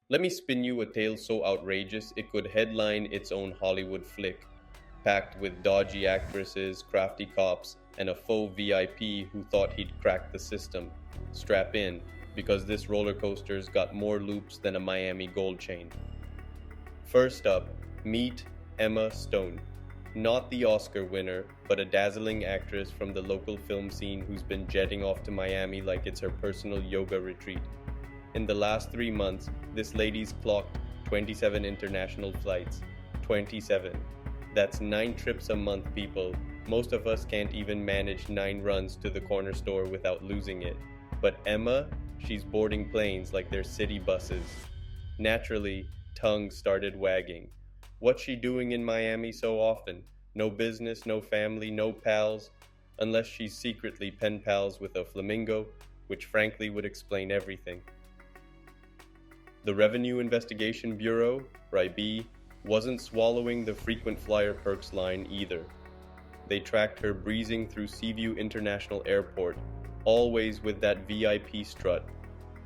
Let me spin you a tale so outrageous it could headline its own Hollywood flick, packed with dodgy actresses, crafty cops, and a faux VIP who thought he'd cracked the system. Strap in, because this roller coaster's got more loops than a Miami gold chain. First up, meet Emma Stone. Not the Oscar winner, but a dazzling actress from the local film scene who's been jetting off to Miami like it's her personal yoga retreat. In the last 3 months, this lady's clocked 27 international flights. 27. That's 9 trips a month, people. Most of us can't even manage 9 runs to the corner store without losing it. But Emma, she's boarding planes like they're city buses. Naturally, tongues started wagging. What's she doing in Miami so often? No business, no family, no pals, unless she's secretly pen pals with a flamingo, which frankly would explain everything. The Revenue Investigation Bureau, RIB, wasn't swallowing the frequent flyer perks line either. They tracked her breezing through Seaview International Airport, always with that VIP strut.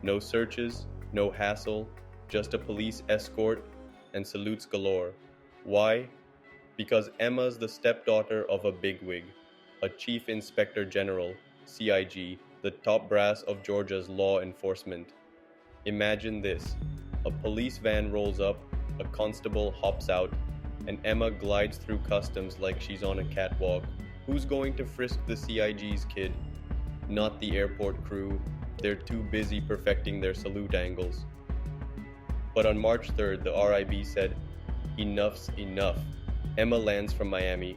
No searches, no hassle, just a police escort and salutes galore. Why? Because Emma's the stepdaughter of a bigwig, a Chief Inspector General, CIG, the top brass of Georgia's law enforcement. Imagine this. A police van rolls up, a constable hops out, and Emma glides through customs like she's on a catwalk. Who's going to frisk the CIG's kid? Not the airport crew. They're too busy perfecting their salute angles. But on March 3rd, the RIB said, "Enough's enough." Emma lands from Miami,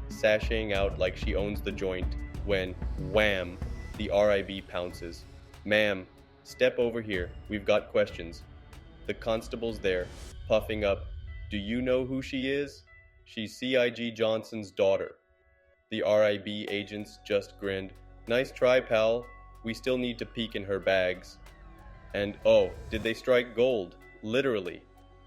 sashaying out like she owns the joint, when, wham, the RIB pounces. "Ma'am, step over here, we've got questions." The constable's there, puffing up. "Do you know who she is? She's CIG Johnson's daughter." The RIB agents just grinned. "Nice try, pal. We still need to peek in her bags." And oh, did they strike gold? Literally.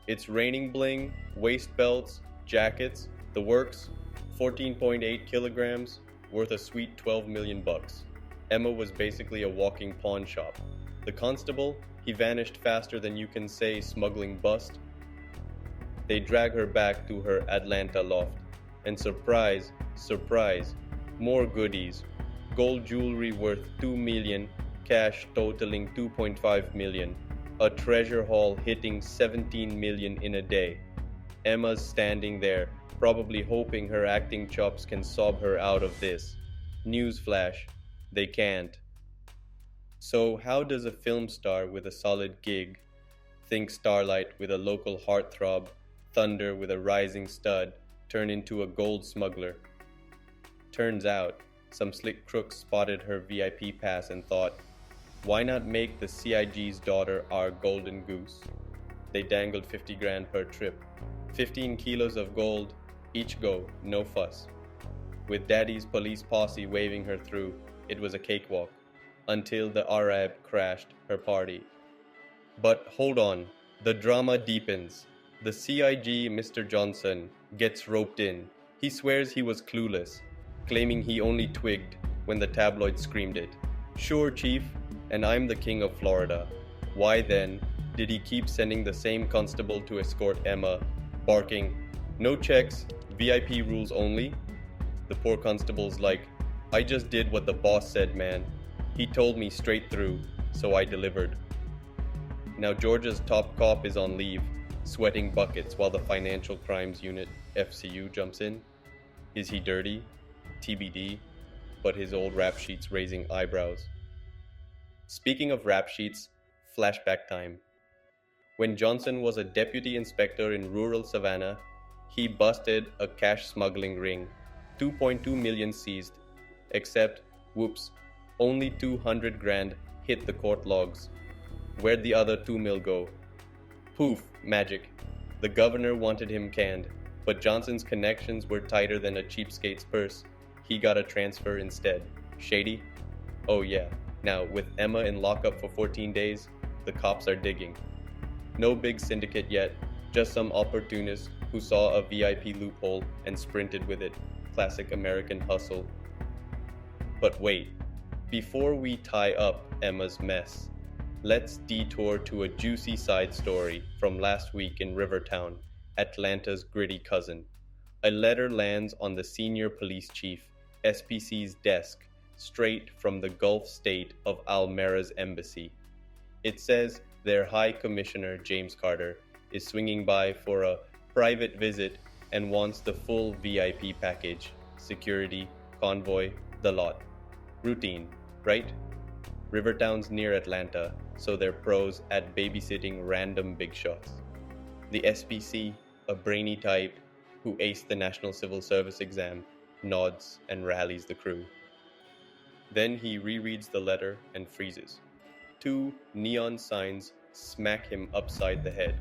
It's raining bling, waist belts, jackets, the works, 14.8 kilograms, worth a sweet 12 million bucks. Emma was basically a walking pawn shop. The constable, he vanished faster than you can say smuggling bust. They drag her back to her Atlanta loft. And surprise, surprise, more goodies. Gold jewelry worth 2 million, cash totaling 2.5 million. A treasure haul hitting 17 million in a day. Emma's standing there, probably hoping her acting chops can sob her out of this. Newsflash, they can't. So how does a film star with a solid gig, think Starlight with a local heartthrob, Thunder with a rising stud, turn into a gold smuggler? Turns out, some slick crooks spotted her VIP pass and thought, why not make the CIG's daughter our golden goose? They dangled 50 grand per trip. 15 kilos of gold, each go, no fuss. With Daddy's police posse waving her through, it was a cakewalk, until the Arab crashed her party. But hold on, the drama deepens. The CIG Mr. Johnson gets roped in. He swears he was clueless, claiming he only twigged when the tabloid screamed it. Sure, Chief, and I'm the king of Florida. Why then did he keep sending the same constable to escort Emma, barking, "No checks, VIP rules only"? The poor constable's like, "I just did what the boss said, man. He told me straight through, so I delivered." Now Georgia's top cop is on leave, sweating buckets while the Financial Crimes Unit, FCU, jumps in. Is he dirty? TBD, but his old rap sheet's raising eyebrows. Speaking of rap sheets, flashback time. When Johnson was a deputy inspector in rural Savannah, he busted a cash smuggling ring. 2.2 million seized. Except, whoops, only 200 grand hit the court logs. Where'd the other 2 mil go? Poof, magic. The governor wanted him canned, but Johnson's connections were tighter than a cheapskate's purse. He got a transfer instead. Shady? Oh yeah. Now, with Emma in lockup for 14 days, the cops are digging. No big syndicate yet, just some opportunists who saw a VIP loophole and sprinted with it. Classic American hustle. But wait, before we tie up Emma's mess, Let's detour to a juicy side story from last week in Rivertown, Atlanta's gritty cousin. A letter lands on the senior police chief, SPC's desk, straight from the Gulf state of Almera's embassy. It says their High Commissioner, James Carter, is swinging by for a private visit and wants the full VIP package: security, convoy, the lot. Routine, right? Rivertown's near Atlanta, so they're pros at babysitting random big shots. The SPC, a brainy type who aced the National Civil Service exam, nods and rallies the crew. Then he rereads the letter and freezes. Two neon signs smack him upside the head.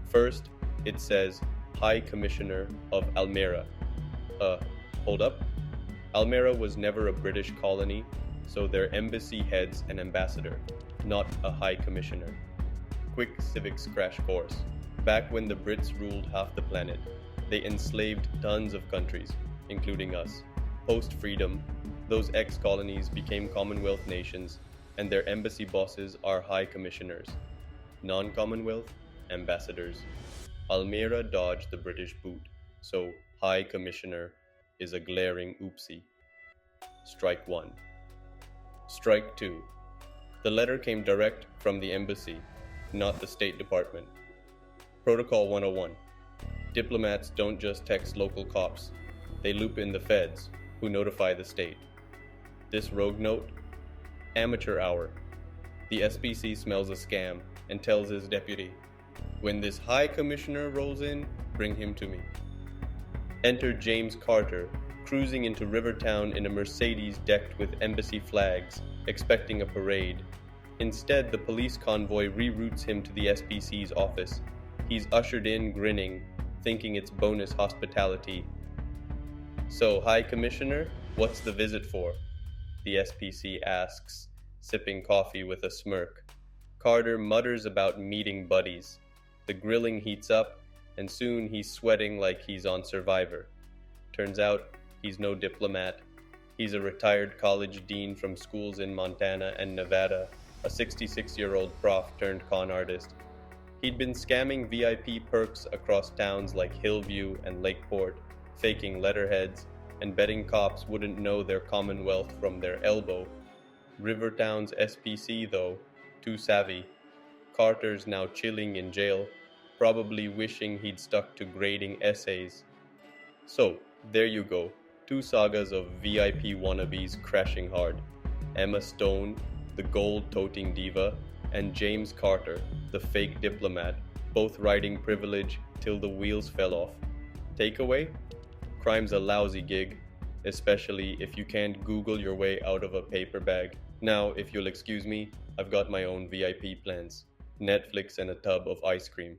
First, it says High Commissioner of Almera. Hold up. Almera was never a British colony, so their embassy heads an ambassador, not a High Commissioner. Quick civics crash course. Back when the Brits ruled half the planet, they enslaved tons of countries, including us. Post-freedom, those ex-colonies became Commonwealth nations, and their embassy bosses are High Commissioners. Non-Commonwealth, ambassadors. Almera dodged the British boot, so High Commissioner is a glaring oopsie. Strike one. Strike two. The letter came direct from the embassy, not the State Department. Protocol 101. Diplomats don't just text local cops. They loop in the feds, who notify the state. This rogue note? Amateur hour. The SPC smells a scam and tells his deputy, "When this High Commissioner rolls in, bring him to me." Enter James Carter, cruising into Rivertown in a Mercedes decked with embassy flags, expecting a parade. Instead, the police convoy reroutes him to the SPC's office. He's ushered in grinning, thinking it's bonus hospitality. "So, High Commissioner, what's the visit for?" the SPC asks, sipping coffee with a smirk. Carter mutters about meeting buddies. The grilling heats up, and soon he's sweating like he's on Survivor. Turns out, he's no diplomat. He's a retired college dean from schools in Montana and Nevada, a 66-year-old prof turned con artist. He'd been scamming VIP perks across towns like Hillview and Lakeport, faking letterheads, and betting cops wouldn't know their Commonwealth from their elbow. Rivertown's SPC, though, too savvy. Carter's now chilling in jail, probably wishing he'd stuck to grading essays. So, there you go, two sagas of VIP wannabes crashing hard. Emma Stone, the gold-toting diva, and James Carter, the fake diplomat, both riding privilege till the wheels fell off. Takeaway? Crime's a lousy gig, especially if you can't Google your way out of a paper bag. Now, if you'll excuse me, I've got my own VIP plans. Netflix and a tub of ice cream.